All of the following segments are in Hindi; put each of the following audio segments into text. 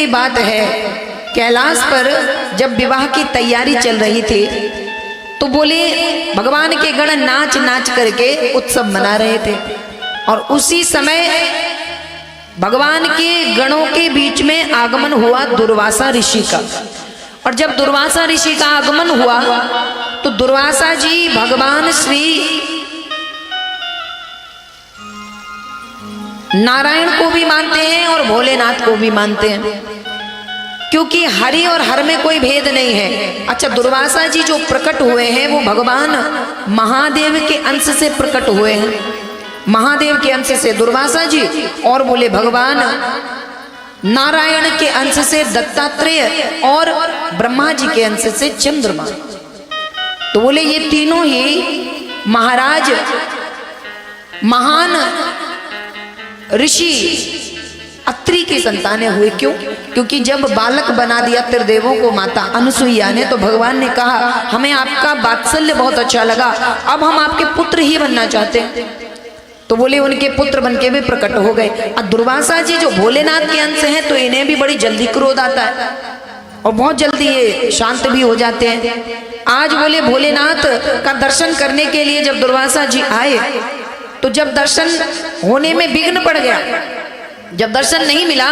की बात है, कैलाश पर जब विवाह की तैयारी चल रही थी तो बोले भगवान के गण नाच नाच करके उत्सव मना रहे थे, और उसी समय भगवान के गणों के बीच में आगमन हुआ दुर्वासा ऋषि का। और जब दुर्वासा ऋषि का आगमन हुआ तो दुर्वासा जी भगवान श्री नारायण को भी मानते हैं और भोलेनाथ को भी मानते हैं, क्योंकि हरि और हर में कोई भेद नहीं है। अच्छा, दुर्वासा जी जो प्रकट हुए हैं वो भगवान महादेव के अंश से प्रकट हुए हैं, महादेव के अंश से दुर्वासा जी, और बोले भगवान नारायण के अंश से दत्तात्रेय, और ब्रह्मा जी के अंश से चंद्रमा। तो बोले ये तीनों ही महाराज महान ऋषि अत्रि की संतानें हुए। क्यों? क्योंकि जब बालक बना दिया त्रिदेवों को माता अनुसुईया ने, तो भगवान ने कहा हमें आपका वात्सल्य बहुत अच्छा लगा, अब हम आपके पुत्र ही बनना चाहते हैं। तो बोले उनके पुत्र बनके भी प्रकट हो गए। और दुर्वासा जी जो भोलेनाथ के अंश हैं तो इन्हें भी बड़ी जल्दी क्रोध आता है और बहुत जल्दी ये शांत भी हो जाते हैं। आज बोले भोलेनाथ का दर्शन करने के लिए जब दुर्वासा जी आए तो जब दर्शन होने में विघ्न पड़ गया, जब दर्शन नहीं मिला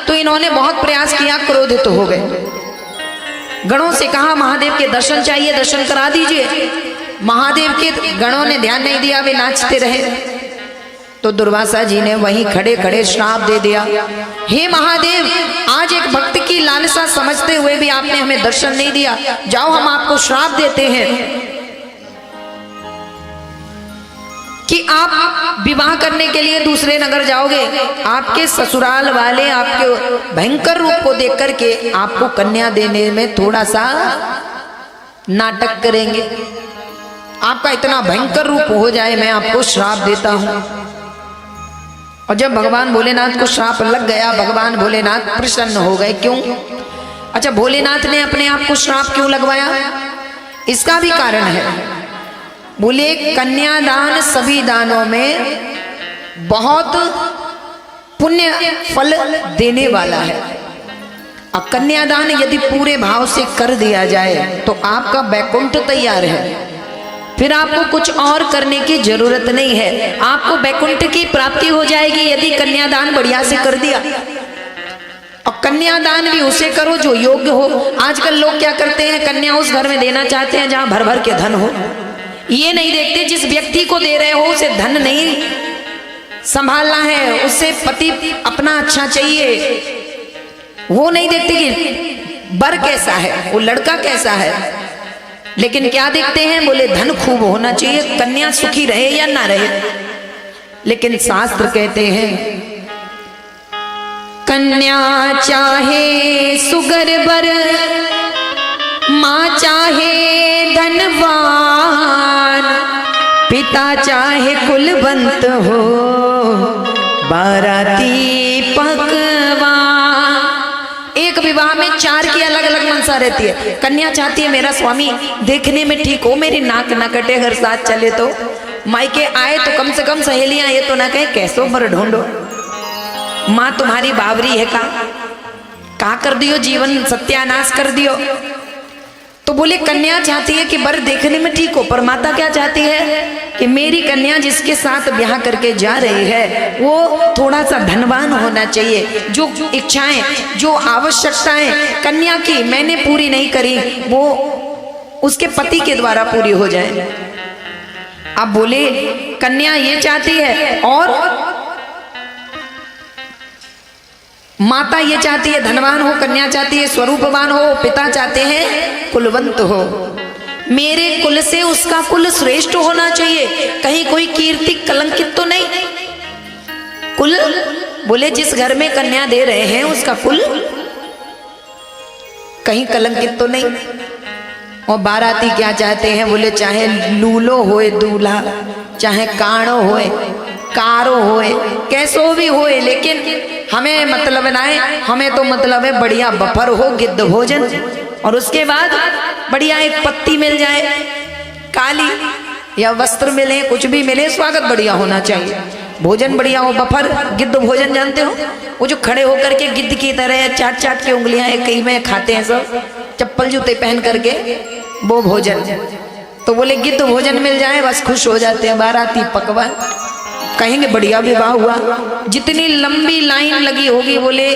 तो इन्होंने बहुत प्रयास किया, क्रोधित हो गए। गणों से कहा महादेव के दर्शन चाहिए, दर्शन करा दीजिए। महादेव के गणों ने ध्यान नहीं दिया, वे नाचते रहे। तो दुर्वासा जी ने वहीं खड़े खड़े श्राप दे दिया, हे महादेव, आज एक भक्त की लालसा समझते हुए भी आपने हमें दर्शन नहीं दिया, जाओ हम आपको श्राप देते हैं कि आप विवाह करने के लिए दूसरे नगर जाओगे। आपके ससुराल वाले आपके भयंकर रूप को देख करके आपको कन्या देने में थोड़ा सा नाटक करेंगे, आपका इतना भयंकर रूप हो जाए, मैं आपको श्राप देता हूं। और जब भगवान भोलेनाथ को श्राप लग गया, भगवान भोलेनाथ प्रसन्न हो गए। क्यों? अच्छा, भोलेनाथ ने अपने आप को श्राप क्यों लगवाया? इसका भी कारण है। बोले कन्यादान सभी दानों में बहुत पुण्य फल देने वाला है। अब कन्यादान यदि पूरे भाव से कर दिया जाए तो आपका वैकुंठ तैयार है, फिर आपको कुछ और करने की जरूरत नहीं है, आपको वैकुंठ की प्राप्ति हो जाएगी यदि कन्यादान बढ़िया से कर दिया। और कन्यादान भी उसे करो जो योग्य हो। आजकल लोग क्या करते हैं, कन्या उस घर में देना चाहते हैं जहां भर भर के धन हो। ये नहीं देखते जिस व्यक्ति को दे रहे हो उसे धन नहीं संभालना है, उससे पति अपना अच्छा चाहिए। वो नहीं देखते कि बर कैसा है, वो लड़का कैसा है, लेकिन क्या देखते हैं, बोले धन खूब होना चाहिए, कन्या सुखी रहे या ना रहे। लेकिन शास्त्र कहते हैं कन्या चाहे सुगर बर, माँ चाहे धनवान, पिता चाहे कुलवंत हो, बाराती पकवान। एक विवाह में 4 की अलग अलग मनसा रहती है। कन्या चाहती है मेरा स्वामी देखने में ठीक हो, मेरी नाक न कटे, हर साथ चले, तो मायके आए तो कम से कम सहेलियां ये तो ना कहे कैसो मर ढूंढो, माँ तुम्हारी बावरी है का कर दियो, जीवन सत्यानाश कर दियो। तो बोले कन्या चाहती है कि बर देखने में ठीक हो, पर माता क्या चाहती है कि मेरी कन्या जिसके साथ ब्याह करके जा रही है वो थोड़ा सा धनवान होना चाहिए। जो इच्छाएं, जो आवश्यकताएं कन्या की मैंने पूरी नहीं करी, वो उसके पति के द्वारा पूरी हो जाए। अब बोले कन्या ये चाहती है और माता ये चाहती है धनवान हो, कन्या चाहती है स्वरूपवान हो, पिता चाहते हैं कुलवंत हो। मेरे कुल से उसका कुल श्रेष्ठ होना चाहिए, कहीं कोई कीर्ति कलंकित तो नहीं। कुल बोले जिस घर में कन्या दे रहे हैं उसका कुल कहीं कलंकित तो नहीं। और बाराती क्या चाहते हैं, बोले चाहे लूलो होए दूल्हा, चाहे काणो होए, कारो होए, कैसो भी होए, लेकिन हमें मतलब ना है, हमें तो मतलब है बढ़िया बफर हो, गिद्ध भोजन, और उसके बाद बढ़िया एक पत्ती मिल जाए काली, या वस्त्र मिले, कुछ भी मिले, स्वागत बढ़िया होना चाहिए। भोजन बढ़िया हो, बफर गिद्ध भोजन जानते हो, वो जो खड़े होकर के गिद्ध की तरह चाट चाट के उंगलियां एक कई में खाते हैं सब, चप्पल जूते पहन करके, वो भोजन। तो बोले गिद्ध भोजन मिल जाए बस खुश हो जाते हैं। बाराती पकवान कहेंगे बढ़िया विवाह हुआ। जितनी लंबी लाइन लगी होगी बोले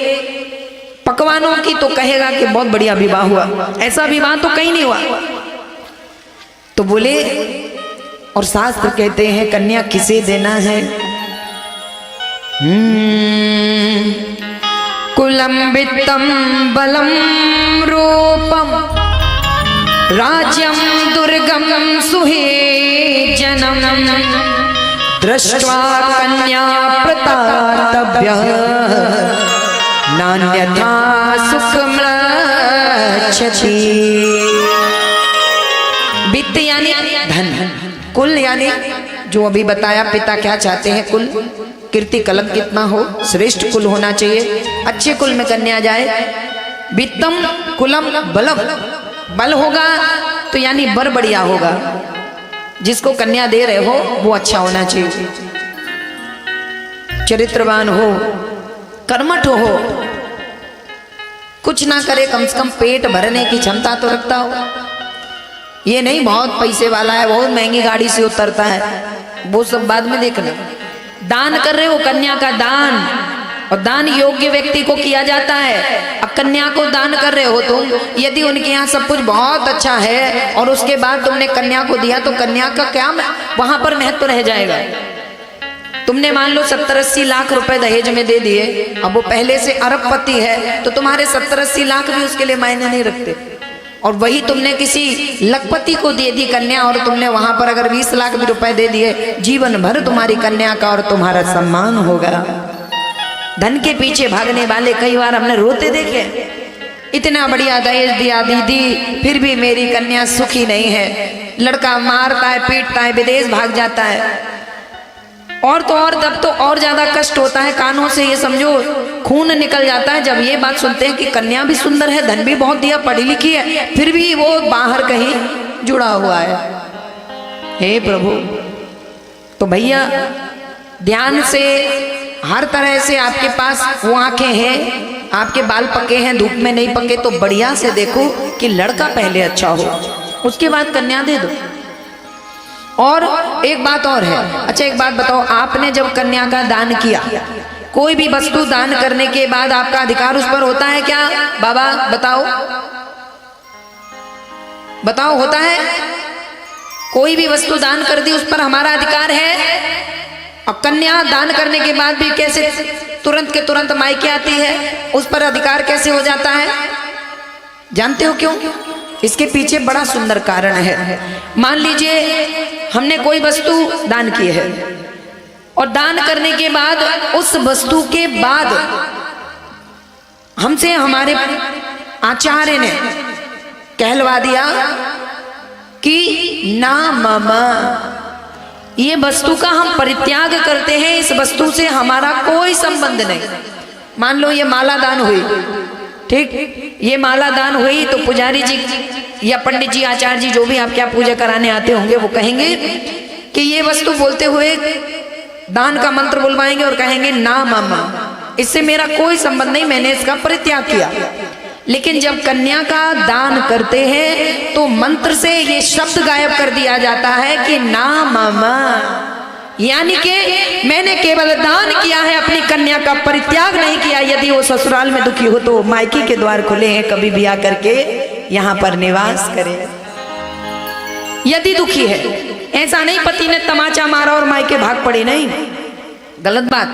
पकवानों की तो कहेगा कि बहुत बढ़िया विवाह हुआ। ऐसा विवाह तो कहीं नहीं हुआ। तो बोले और शास्त्र कहते हैं कन्या किसे देना है? कुलम वित्तम बलम रूपम राज्यम दुर्गम सुहेजनम दृष्ट्वा कन्या प्रतातव्य नान्यथा सुखमृच्छति। वित्त यानी धन, कुल यानी जो अभी बताया पिता क्या चाहते हैं, कुल कीर्ति कलम कितना हो, श्रेष्ठ कुल होना चाहिए, अच्छे कुल में कन्या जाए। वित्तम कुलम बलम, बल होगा तो यानी बर बढ़िया होगा, जिसको कन्या दे रहे हो वो अच्छा होना चाहिए, चरित्रवान हो, कर्मठ हो, कुछ ना करे कम से कम पेट भरने की क्षमता तो रखता हो। ये नहीं बहुत पैसे वाला है, बहुत महंगी गाड़ी से उतरता है, वो सब बाद में देखना। दान कर रहे हो कन्या का दान, और दान योग्य व्यक्ति को किया जाता है। अब कन्या को दान कर रहे हो तुम, यदि उनके यहाँ सब कुछ बहुत अच्छा है और उसके बाद तुमने कन्या को दिया तो कन्या का क्या वहां पर महत्व रह जाएगा। तुमने मान लो 70-80 लाख रुपए दहेज में दे दिए, अब वो पहले से अरबपति है तो तुम्हारे 70-80 लाख भी उसके लिए मायने नहीं रखते। और वही तुमने किसी लखपति को दे दी कन्या और तुमने वहां पर अगर 20 लाख भी रुपए दे दिए, जीवन भर तुम्हारी कन्या का और तुम्हारा सम्मान होगा। धन के पीछे भागने वाले कई बार हमने रोते देखे, इतना बढ़िया दहेज दिया दीदी फिर भी मेरी कन्या सुखी नहीं है, लड़का मारता है पीटता है विदेश भाग जाता है। और तो और तब तो और ज्यादा कष्ट होता है, कानों से ये समझो खून निकल जाता है जब ये बात सुनते हैं कि कन्या भी सुंदर है, धन भी बहुत दिया, पढ़ी लिखी है, फिर भी वो बाहर कहीं जुड़ा हुआ है। हे प्रभु, तो भैया ध्यान से हर तरह से आपके पास वो आंखें हैं, आपके बाल पके हैं, धूप में नहीं पके, तो बढ़िया से देखो कि लड़का पहले अच्छा हो, उसके बाद कन्या दे दो। और एक बात और है, अच्छा एक बात बताओ, आपने जब कन्या का दान किया, कोई भी वस्तु दान करने के बाद आपका अधिकार उस पर होता है क्या? बाबा बताओ बताओ, होता है? कोई भी वस्तु दान कर दी उस पर हमारा अधिकार है। और कन्या दान करने के बाद भी कैसे तुरंत के तुरंत मायके आती है, उस पर अधिकार कैसे हो जाता है? जानते हो क्यों? इसके पीछे बड़ा सुंदर कारण है। मान लीजिए हमने कोई वस्तु दान की है और दान करने के बाद उस वस्तु के बाद हमसे हमारे आचार्य ने कहलवा दिया कि ना मामा, ये वस्तु का हम परित्याग करते हैं, इस वस्तु से हमारा कोई संबंध नहीं। मान लो ये माला दान हुई, ठीक, ये माला दान हुई तो पुजारी जी या पंडित जी आचार्य जी जो भी आपके यहाँ पूजा कराने आते होंगे वो कहेंगे कि ये वस्तु बोलते हुए दान का मंत्र बुलवाएंगे और कहेंगे ना मामा, इससे मेरा कोई संबंध नहीं, मैंने इसका परित्याग किया। लेकिन जब कन्या का दान करते हैं तो मंत्र से ये शब्द गायब कर दिया जाता है कि ना मामा, यानी कि मैंने केवल दान किया है, अपनी कन्या का परित्याग नहीं किया। यदि वो ससुराल में दुखी हो तो मायके के द्वार खुले हैं, कभी भी आकर के यहाँ पर निवास करे। यदि दुखी है, ऐसा नहीं पति ने तमाचा मारा और मायके भाग पड़े, नहीं, गलत बात।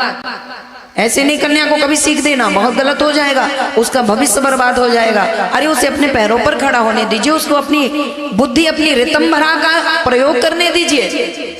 ऐसे नहीं कन्या को कभी सीख देना, बहुत गलत हो जाएगा, उसका भविष्य बर्बाद हो जाएगा। अरे उसे अपने पैरों पर खड़ा होने दीजिए, उसको अपनी बुद्धि अपनी रितम भरा का प्रयोग करने दीजिए।